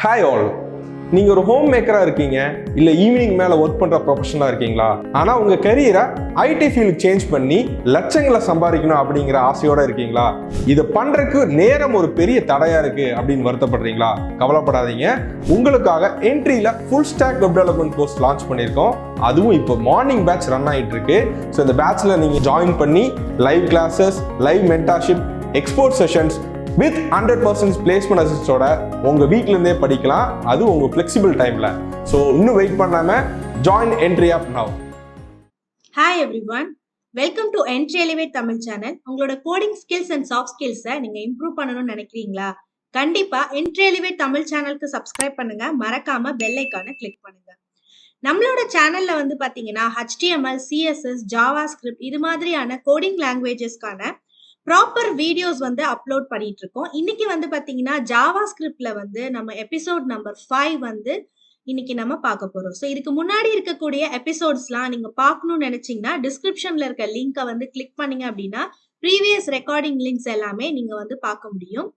Hi all, நீங்கள் ஒரு home மேக்கராக இருக்கீங்க, இல்லை ஈவினிங் மேலே ஒர்க் பண்ணுற ப்ரொஃபஷனாக இருக்கீங்களா? ஆனால் உங்கள் கரியரை ஐடி ஃபீல்டு சேஞ்ச் பண்ணி லட்சங்களை சம்பாதிக்கணும் அப்படிங்கிற ஆசையோடு இருக்கீங்களா? இதை பண்ணுறதுக்கு நேரம் ஒரு பெரிய தடையாக இருக்குது அப்படின்னு வருத்தப்படுறீங்களா? கவலைப்படாதீங்க, உங்களுக்காக என்ட்ரியில் full stack web development course launch பண்ணியிருக்கோம். அதுவும் இப்போ மார்னிங் பேட்ச் ரன் ஆகிட்டு இருக்கு. ஸோ இந்த பேட்ச்சில் நீங்கள் ஜாயின் பண்ணி live classes, live mentorship, export sessions with 100% placement அசிஸ்டோட உங்கள் வீட்டிலேருந்தே படிக்கலாம். அது உங்கள் ஃப்ளெக்சிபிள் டைமில். ஸோ இன்னும் வெயிட் பண்ணாமல் join Entri app now. Hi everyone, welcome to Entri elevate Tamil channel. உங்களோட கோடிங் ஸ்கில்ஸ் அண்ட் சாஃப்ட் ஸ்கில்ஸை நீங்கள் இம்ப்ரூவ் பண்ணணும்னு நினைக்கிறீங்களா? கண்டிப்பாக என்ட்ரி எலிவேட் தமிழ் சேனலுக்கு சப்ஸ்கிரைப் பண்ணுங்க, மறக்காம பெல் ஐக்கானை கிளிக் பண்ணுங்க. நம்மளோட சேனல்ல வந்து பார்த்தீங்கன்னா HTML, CSS, JavaScript இது மாதிரியான கோடிங் லாங்குவேஜஸ்க்கான ப்ராப்பர் வீடியோஸ் வந்து அப்லோட் பண்ணிட்டு இருக்கோம். இன்னைக்கு வந்து பாத்தீங்கன்னா ஜாவாஸ்கிரிப்ட்ல வந்து நம்ம எபிசோட் நம்பர் 5 வந்து இன்னைக்கு நம்ம பார்க்க போறோம். ஸோ இதுக்கு முன்னாடி இருக்கக்கூடிய எபிசோட்ஸ்லாம் நீங்க பார்க்கணும்னு நினைச்சீங்கன்னா டிஸ்கிரிப்ஷன்ல இருக்க லிங்கை வந்து கிளிக் பண்ணீங்க அப்படின்னா ப்ரீவியஸ் ரெக்கார்டிங் லிங்க்ஸ் எல்லாமே நீங்க வந்து பார்க்க முடியும்.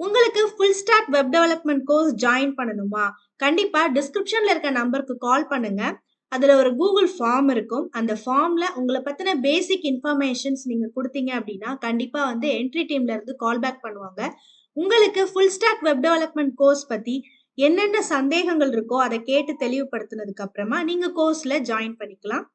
உங்களுக்கு full stack web development course join பண்ணணுமா? கண்டிப்பா டிஸ்கிரிப்ஷன்ல இருக்க நம்பருக்கு கால் பண்ணுங்க. அதுல ஒரு கூகுள் ஃபார்ம் இருக்கும். அந்த ஃபார்ம்ல உங்களை பத்தின பேசிக் இன்ஃபர்மேஷன்ஸ் நீங்க கொடுத்தீங்க அப்படின்னா கண்டிப்பா வந்து என்ட்ரி டீம்ல இருந்து கால் பேக் பண்ணுவாங்க. உங்களுக்கு full stack web development course பத்தி என்னென்ன சந்தேகங்கள் இருக்கோ அதை கேட்டு தெளிவுபடுத்தினதுக்கு அப்புறமா நீங்க கோர்ஸ்ல ஜாயின் பண்ணிக்கலாம்.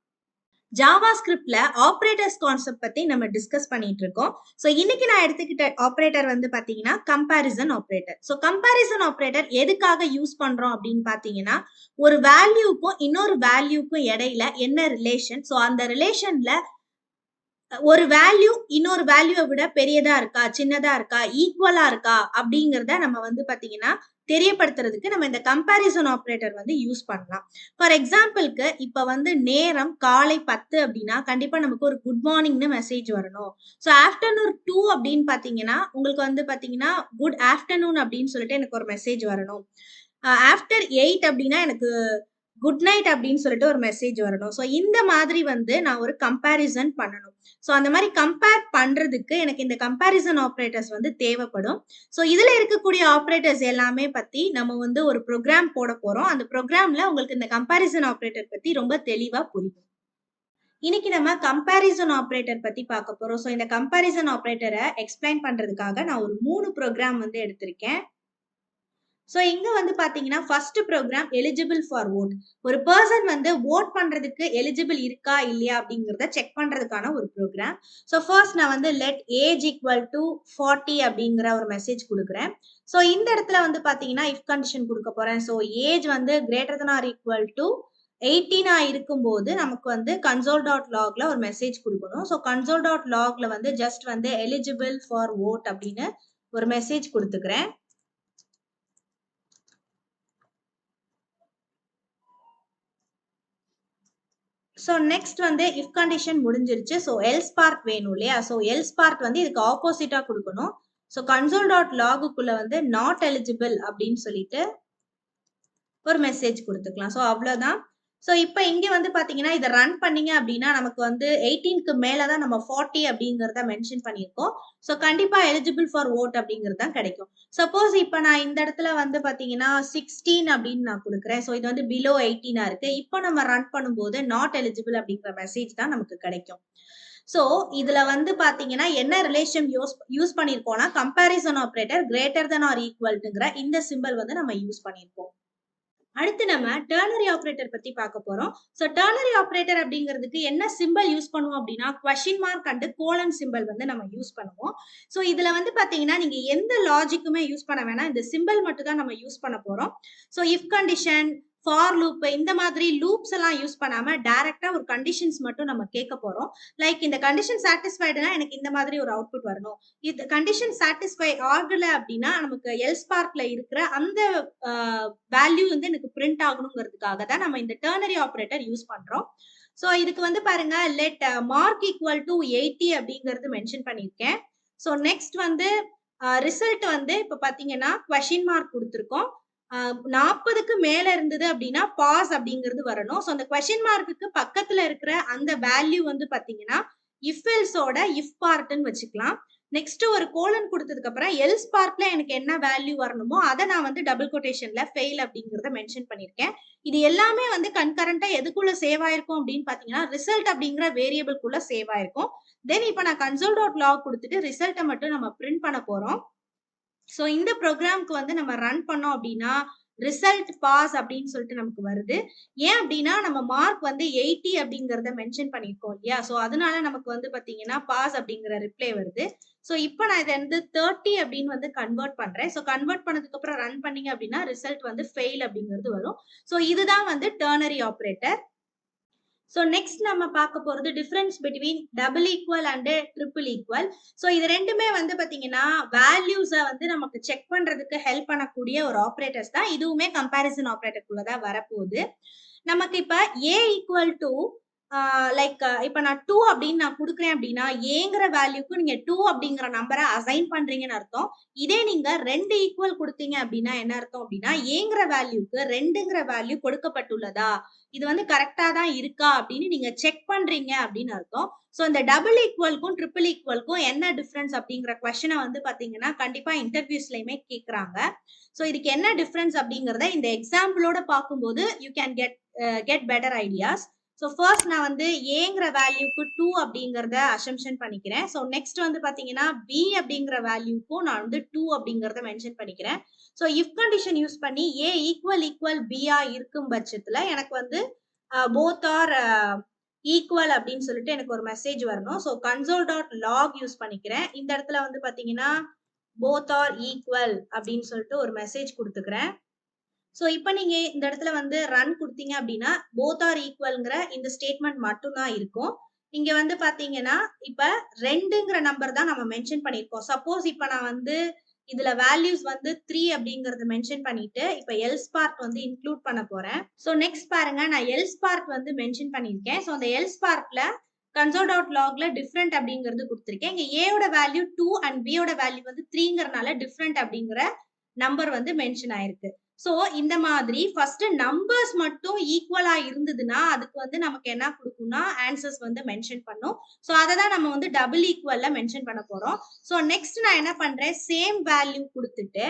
ஜாவாஸ்கிரிப்ட்ல ஆப்ரேட்டர்ஸ் கான்செப்ட் பத்தி நம்ம டிஸ்கஸ் பண்ணிட்டு இருக்கோம். ஸோ இன்னைக்கு நான் எடுத்துக்கிட்ட ஆப்ரேட்டர் வந்து பாத்தீங்கன்னா comparison operator. So comparison operator எதுக்காக யூஸ் பண்றோம் அப்படின்னு பாத்தீங்கன்னா, ஒரு வேல்யூக்கும் இன்னொரு வேல்யூக்கும் இடையில என்ன ரிலேஷன், ஸோ அந்த ரிலேஷன்ல ஒரு வேல்யூ இன்னொரு வேல்யூவை விட பெரியதா இருக்கா, சின்னதா இருக்கா, ஈக்குவலா இருக்கா அப்படிங்கிறத நம்ம வந்து பாத்தீங்கன்னா தெரியப்படுத்துறதுக்கு நம்ம இந்த கம்பேரிசன் ஆப்ரேட்டர் வந்து யூஸ் பண்ணலாம். ஃபார் எக்ஸாம்பிளுக்கு இப்ப வந்து நேரம் காலை 10 அப்படின்னா கண்டிப்பா நமக்கு ஒரு குட் மார்னிங்னு மெசேஜ் வரணும். ஸோ ஆஃப்டர்நூன் 2 அப்படின்னு பாத்தீங்கன்னா உங்களுக்கு வந்து பாத்தீங்கன்னா குட் ஆஃப்டர்நூன் அப்படின்னு சொல்லிட்டு எனக்கு ஒரு மெசேஜ் வரணும். ஆஃப்டர் 8 அப்படின்னா எனக்கு குட் நைட் அப்படின்னு சொல்லிட்டு ஒரு மெசேஜ் வரணும். ஸோ இந்த மாதிரி வந்து நான் ஒரு கம்பேரிசன் பண்ணணும். ஸோ அந்த மாதிரி கம்பேர் பண்றதுக்கு எனக்கு இந்த கம்பேரிசன் ஆப்ரேட்டர்ஸ் வந்து தேவைப்படும். ஸோ இதுல இருக்கக்கூடிய ஆப்ரேட்டர்ஸ் எல்லாமே பத்தி நம்ம வந்து ஒரு ப்ரோக்ராம் போட போறோம். அந்த ப்ரோக்ராம்ல உங்களுக்கு இந்த கம்பேரிசன் ஆப்ரேட்டர் பத்தி ரொம்ப தெளிவா புரியும். இன்னைக்கு நம்ம கம்பேரிசன் ஆப்ரேட்டர் பத்தி பார்க்க போறோம். ஸோ இந்த கம்பேரிசன் ஆப்ரேட்டரை எக்ஸ்பிளைன் பண்றதுக்காக நான் ஒரு 3 ப்ரோக்ராம் வந்து எடுத்திருக்கேன். ஸோ இங்க வந்து பாத்தீங்கன்னா first program eligible for vote. ஒரு பர்சன் வந்து ஓட் பண்றதுக்கு எலிஜிபிள் இருக்கா இல்லையா அப்படிங்கிறத செக் பண்றதுக்கான ஒரு ப்ரோக்ராம். ஸோ ஃபர்ஸ்ட் நான் வந்து லெட் ஏஜ் ஈக்குவல் டு 40 அப்படிங்கிற ஒரு மெசேஜ் கொடுக்குறேன். ஸோ இந்த இடத்துல வந்து பாத்தீங்கன்னா இஃப் கண்டிஷன் கொடுக்க போறேன். ஸோ ஏஜ் வந்து greater than or equal to 18 இருக்கும்போது நமக்கு வந்து console.logல ஒரு மெசேஜ் கொடுக்கணும். ஸோ console.logல வந்து ஜஸ்ட் வந்து எலிஜிபிள் ஃபார் ஓட் அப்படின்னு ஒரு மெசேஜ் கொடுத்துக்கிறேன். ஸோ நெக்ஸ்ட் வந்து இஃப் கண்டிஷன் முடிஞ்சிருச்சு. ஸோ எல்ஸ் பார்ட் வேணும் இல்லையா? ஸோ எல்ஸ் பார்ட் வந்து இதுக்கு ஆப்போசிட்டா கொடுக்கணும். ஸோ console.logக்குள்ள வந்து நாட் எலிஜிபிள் அப்படின்னு சொல்லிட்டு ஒரு மெசேஜ் கொடுத்துக்கலாம். ஸோ அவ்வளோதான். ஸோ இப்போ இங்கே வந்து பார்த்தீங்கன்னா இதை ரன் பண்ணீங்க அப்படின்னா நமக்கு வந்து 18க்கு மேலே தான் நம்ம 40 அப்படிங்கிறத மென்ஷன் பண்ணியிருக்கோம். ஸோ கண்டிப்பாக எலிஜிபிள் ஃபார் ஓட் அப்படிங்கிறது தான் கிடைக்கும். சப்போஸ் இப்போ நான் இந்த இடத்துல வந்து பார்த்தீங்கன்னா 16 அப்படின்னு நான் கொடுக்குறேன். ஸோ இது வந்து பிலோ 18 இருக்கு. இப்போ நம்ம ரன் பண்ணும்போது நாட் எலிஜிபிள் அப்படிங்கிற மெசேஜ் தான் நமக்கு கிடைக்கும். ஸோ இதுல வந்து பாத்தீங்கன்னா என்ன ரிலேஷன் யூஸ் பண்ணியிருக்கோம்னா comparison operator greater than or ஈக்குவல்ங்கிற இந்த சிம்பிள் வந்து நம்ம யூஸ் பண்ணியிருக்கோம். அடுத்து நம்ம டெர்னரி ஆப்ரேட்டர் பத்தி பார்க்க போறோம். ஸோ டெர்னரி ஆப்ரேட்டர் அப்படிங்கிறதுக்கு என்ன சிம்பிள் யூஸ் பண்ணுவோம் அப்படின்னா question mark and colon simple வந்து நம்ம யூஸ் பண்ணுவோம். ஸோ இதுல வந்து பாத்தீங்கன்னா நீங்க எந்த லாஜிக்குமே யூஸ் பண்ண வேணாம், இந்த சிம்பிள் மட்டும் தான் நம்ம யூஸ் பண்ண போறோம். So if condition, for loop இந்த மாதிரி லூப்ஸ் எல்லாம் யூஸ் பண்ணாம டைரக்டா ஒரு கண்டிஷன்ஸ் மட்டும் நம்ம கேட்க போறோம். லைக் இந்த கண்டிஷன் சாட்டிஸ்ஃபைடுனா எனக்கு இந்த மாதிரி ஒரு அவுட்புட் வரணும். இது கண்டிஷன் சாட்டிஸ்ஃபை ஆகல அப்படின்னா நமக்கு எல்ஸ் பார்ட்ல இருக்கிற அந்த வேல்யூ வந்து எனக்கு பிரிண்ட் ஆகணுங்கிறதுக்காக தான் நம்ம இந்த டெர்னரி ஆப்ரேட்டர் யூஸ் பண்றோம். ஸோ இதுக்கு வந்து பாருங்க லெட் மார்க் ஈக்குவல் டு 80 அப்படிங்கிறது மென்ஷன் பண்ணியிருக்கேன். ஸோ நெக்ஸ்ட் வந்து ரிசல்ட் வந்து இப்ப பாத்தீங்கன்னா கொஸ்டின் மார்க் கொடுத்துருக்கோம். 40க்கு மேல இருந்தது அப்படின்னா பாஸ் அப்படிங்கிறது வரணும். ஸோ அந்த கொஸ்டின் மார்க்குக்கு பக்கத்துல இருக்கிற அந்த வேல்யூ வந்து பாத்தீங்கன்னா இஃப் எல்ஸோட இஃப் பார்ட்னு வச்சுக்கலாம். நெக்ஸ்ட் ஒரு கோலன் கொடுத்ததுக்கு அப்புறம் எல்ஸ் பார்ட்ல எனக்கு என்ன வேல்யூ வரணுமோ அதை நான் வந்து டபுள் கொட்டேஷன்ல ஃபெயில் அப்படிங்கறத மென்ஷன் பண்ணிருக்கேன். இது எல்லாமே வந்து கன்கரண்டா எதுக்குள்ள சேவ் ஆயிருக்கும் அப்படின்னு பாத்தீங்கன்னா ரிசல்ட் அப்படிங்கிற வேரியபிள்குள்ள சேவ் ஆயிருக்கும். தென் இப்போ நான் console.log கொடுத்துட்டு ரிசல்ட்டை மட்டும் நம்ம பிரிண்ட் பண்ண போறோம். ஸோ இந்த ப்ரோக்ராம்க்கு வந்து நம்ம ரன் பண்ணோம் அப்படின்னா ரிசல்ட் பாஸ் அப்படின்னு சொல்லிட்டு நமக்கு வருது. ஏன் அப்படின்னா நம்ம மார்க் வந்து 80 அப்படிங்கறத மென்ஷன் பண்ணிருக்கோம் இல்லையா? ஸோ அதனால நமக்கு வந்து பாத்தீங்கன்னா பாஸ் அப்படிங்கிற ரிப்ளை வருது. ஸோ இப்போ நான் இதை வந்து 30 அப்படின்னு வந்து கன்வெர்ட் பண்றேன். ஸோ கன்வெர்ட் பண்ணதுக்கு அப்புறம் ரன் பண்ணீங்க அப்படின்னா ரிசல்ட் வந்து ஃபெயில் அப்படிங்கிறது வரும். ஸோ இதுதான் வந்து டெர்னரி ஆப்ரேட்டர். ஸோ நெக்ஸ்ட் நம்ம பார்க்க போறது difference between double equal and triple equal. So இது ரெண்டுமே வந்து பாத்தீங்கன்னா வேல்யூஸை வந்து நமக்கு செக் பண்றதுக்கு ஹெல்ப் பண்ணக்கூடிய ஒரு ஆப்ரேட்டர்ஸ் தான். இதுவுமே கம்பேரிசன் ஆப்ரேட்டருக்குள்ளதான் வரப்போகுது. நமக்கு இப்ப ஏ ஈக்குவல் டு லைக் இப்ப நான் 2 அப்படின்னு நான் கொடுக்குறேன் அப்படின்னா ஏங்கிற வேல்யூக்கு நீங்க 2 அப்படிங்கிற நம்பரை அசைன் பண்றீங்கன்னு அர்த்தம். இதே நீங்க 2 ஈக்குவல் கொடுத்தீங்க அப்படின்னா என்ன அர்த்தம் அப்படின்னா ஏங்கிற வேல்யூக்கு 2ங்கிற வேல்யூ கொடுக்கப்பட்டுள்ளதா, இது வந்து கரெக்டா தான் இருக்கா அப்படின்னு நீங்க செக் பண்றீங்க அப்படின்னு அர்த்தம். சோ இந்த டபுள் ஈக்குவலுக்கும் ட்ரிபிள் ஈக்குவலுக்கும் என்ன டிஃபரன்ஸ் அப்படிங்கிற கொஸ்டினை வந்து பாத்தீங்கன்னா கண்டிப்பா இன்டர்வியூஸ்லயுமே கேக்குறாங்க. சோ இதுக்கு என்ன டிஃபரன்ஸ் அப்படிங்கறத இந்த எக்ஸாம்பிளோட பார்க்கும்போது you can get better ideas. So first நான் வந்து ஏங்கிற வேல்யூக்கு 2 அப்படிங்கறத அசம்ஷன் பண்ணிக்கிறேன். ஸோ நெக்ஸ்ட் வந்து பாத்தீங்கன்னா பி அப்படிங்கிற வேல்யூக்கும் நான் வந்து 2 அப்படிங்கறத மென்ஷன் பண்ணிக்கிறேன். ஸோ இஃப் கண்டிஷன் யூஸ் பண்ணி ஏ ஈக்குவல் பியா இருக்கும் பட்சத்துல எனக்கு வந்து போத் ஆர் ஈக்குவல் அப்படின்னு சொல்லிட்டு எனக்கு ஒரு மெசேஜ் வரணும். ஸோ console.log யூஸ் பண்ணிக்கிறேன். இந்த இடத்துல வந்து பாத்தீங்கன்னா both are equal அப்படின்னு சொல்லிட்டு ஒரு மெசேஜ் கொடுத்துக்கிறேன். சோ இப்போ நீங்க இந்த இடத்துல வந்து ரன் கொடுத்தீங்க அப்படின்னா both are equalங்கிற இந்த ஸ்டேட்மெண்ட் மட்டும் தான் இருக்கும். இங்க வந்து பாத்தீங்கன்னா இப்ப 2ங்கிற நம்பர் தான் நம்ம மென்ஷன் பண்ணிருக்கோம். சப்போஸ் இப்ப நான் வந்து இதுல வேல்யூஸ் வந்து 3 அப்படிங்கறது மென்ஷன் பண்ணிட்டு இப்ப எல்ஸ் பார்ட் வந்து இன்க்ளூட் பண்ண போறேன். சோ நெக்ஸ்ட் பாருங்க, நான் எல்ஸ் பார்ட் வந்து மென்ஷன் பண்ணிருக்கேன். சோ அந்த எல்ஸ் பார்ட்ல console.logல டிஃபரண்ட் அப்படிங்கிறது கொடுத்திருக்கேன். இங்க a ஓட வேல்யூ 2 அண்ட் b ஓட வேல்யூ வந்து 3ங்கறனால டிஃபரண்ட் அப்படிங்கிற நம்பர் வந்து மென்ஷன் ஆயிருக்கு. சோ இந்த மாதிரி ஃபர்ஸ்ட் நம்பர்ஸ் மட்டும் ஈக்குவலா இருந்ததுன்னா அதுக்கு வந்து நமக்கு என்ன கொடுக்கும்னா ஆன்சர்ஸ் வந்து மென்ஷன் பண்ணும். சோ அதை தான் நம்ம வந்து டபுள் ஈக்குவல்ல மென்ஷன் பண்ண போறோம். சோ நெக்ஸ்ட் நான் என்ன பண்றேன், சேம் வேல்யூ கொடுத்துட்டு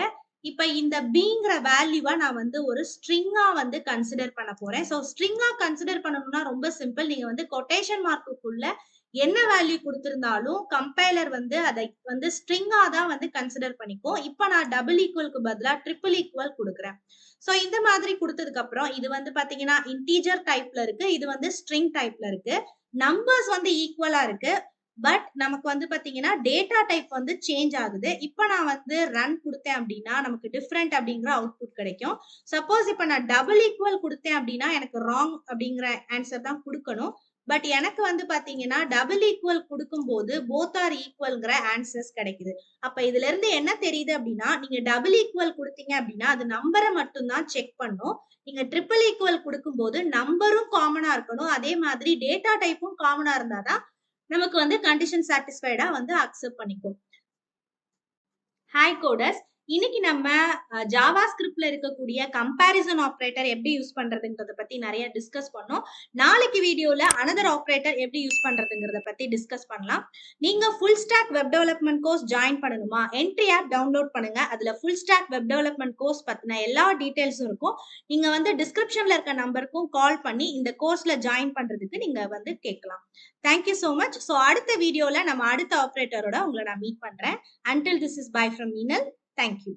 இப்ப இந்த பிங்கிற வேல்யூவை நான் வந்து ஒரு ஸ்ட்ரிங்கா வந்து கன்சிடர் பண்ண போறேன். சோ ஸ்ட்ரிங்கா கன்சிடர் பண்ணணும்னா ரொம்ப சிம்பிள். நீங்க வந்து கொட்டேஷன் மார்க்குக்குள்ள என்ன வேல்யூ கொடுத்திருந்தாலும் கம்பைலர் வந்து அதை வந்து ஸ்ட்ரிங்கா தான் வந்து கன்சிடர் பண்ணிக்கும். இப்ப நான் டபுள் ஈக்குவலுக்கு பதிலா ட்ரிபிள் ஈக்குவல் கொடுக்குறேன். சோ இந்த மாதிரி கொடுத்ததுக்கு அப்புறம் இது வந்து பாத்தீங்கன்னா இன்டீஜர் டைப்ல இருக்கு, இது வந்து ஸ்ட்ரிங் டைப்ல இருக்கு. நம்பர்ஸ் வந்து ஈக்குவலா இருக்கு, பட் நமக்கு வந்து பாத்தீங்கன்னா டேட்டா டைப் வந்து சேஞ்ச் ஆகுது. இப்ப நான் வந்து ரன் கொடுத்தேன் அப்படின்னா நமக்கு டிஃபரெண்ட் அப்படிங்கிற அவுட்புட் கிடைக்கும். சப்போஸ் இப்ப நான் டபுள் ஈக்குவல் கொடுத்தேன் அப்படின்னா எனக்கு ராங் அப்படிங்கிற ஆன்சர் தான் கொடுக்கணும். பட் எனக்கு வந்து பாத்தீங்கன்னா டபுள் ஈக்குவல் கொடுக்கும்போது போத் ஆர் ஈக்குவல்ங்கிற ஆன்சர்ஸ் கிடைக்குது. அப்ப இதுல இருந்து என்ன தெரியுது அப்படின்னா நீங்க டபுள் ஈக்குவல் கொடுத்தீங்க அப்படின்னா அது நம்பரை மட்டும் தான் செக் பண்ணும். நீங்க ட்ரிபிள் ஈக்குவல் கொடுக்கும்போது நம்பரும் காமனா இருக்கணும், அதே மாதிரி டேட்டா டைப்பும் காமனா இருந்தாதான் நமக்கு வந்து கண்டிஷன் சாட்டிஸ்ஃபைடா வந்து அக்செப்ட் பண்ணிக்கும். ஹாய் கோடர்ஸ், இன்னைக்கு நம்ம ஜாவாஸ்கிரிப்ட்ல இருக்கக்கூடிய கம்பேரிசன் ஆப்ரேட்டர் எப்படி யூஸ் பண்றதுங்கிறத பத்தி நிறைய டிஸ்கஸ் பண்ணோம். நாளைக்கு வீடியோல அனதர் ஆப்ரேட்டர் எப்படி யூஸ் பண்றதுங்கிறத பத்தி டிஸ்கஸ் பண்ணலாம். நீங்க full stack web development course join பண்ணணுமா? என்ட்ரி ஆப் டவுன்லோட் பண்ணுங்க. அதுல full stack web development course பத்தின எல்லா டீடைல்ஸும் இருக்கும். நீங்க வந்து டிஸ்கிரிப்ஷன்ல இருக்க நம்பருக்கும் கால் பண்ணி இந்த கோர்ஸ்ல ஜாயின் பண்றதுக்கு நீங்க வந்து கேட்கலாம். Thank you so much. ஸோ அடுத்த வீடியோல நம்ம அடுத்த ஆப்ரேட்டரோட உங்களை நான் மீட் பண்றேன். Until this is bye from Meenal. Thank you.